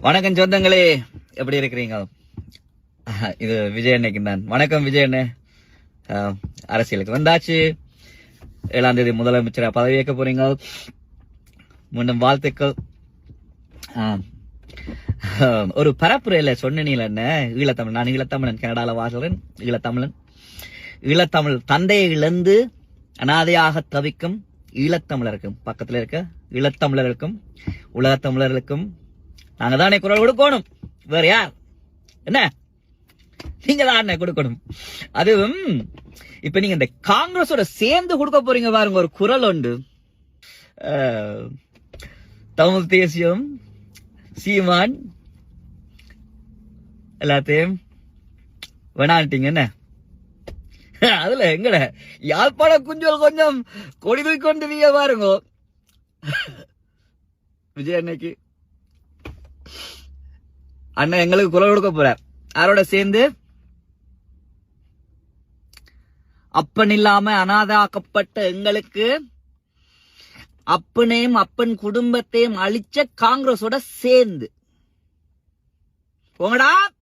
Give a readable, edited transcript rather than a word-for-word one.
வணக்கம் சொந்தங்களே, எப்படி இருக்கிறீங்க? இது விஜய் அன்னைக்கு தான். வணக்கம் விஜய் அண்ணே. அரசியலுக்கு வந்தாச்சு. 7ஆம் தேதி முதலமைச்சரா பதவியேற்க போறீங்க. மீண்டும் வாழ்த்துக்கள். ஒரு பரப்புரையில சொன்னீங்கள என்ன, ஈழத்தமிழ், நான் ஈழத்தமிழன், கனடால வாசலன், ஈழத்தமிழ் தந்தையை இழந்து அனாதையாக தவிக்கும் ஈழத்தமிழருக்கும், பக்கத்துல இருக்க ஈழத்தமிழருக்கும் உலகத்தமிழர்களுக்கும் நாங்க தானே குரல் கொடுக்கணும். வேற யார்? என்ன, நீங்க தான் கொடுக்கணும். அதுவும் இப்ப நீங்க இந்த காங்கிரஸோட சேர்ந்து கொடுக்க போறீங்க பாருங்க. ஒரு குரல் உண்டு, தமிழ் தேசியம், சீமான் எல்லாத்தையும் வேணான்ட்டீங்க. என்ன அதுல எங்கட யாழ்ப்பாண குஞ்சல் கொஞ்சம் கொடி தூக்கி கொண்டு நீங்க பாருங்க. விஜய் அன்னைக்கு அண்ணன் எங்களுக்கு குரல் கொடுக்க போறார். யாரோட சேர்ந்து? அப்பன் இல்லாம அனாதாக்கப்பட்ட எங்களுக்கு அப்பனையும் அப்பன் குடும்பத்தையும் அழிச்ச காங்கிரஸோட சேர்ந்து போங்கடா.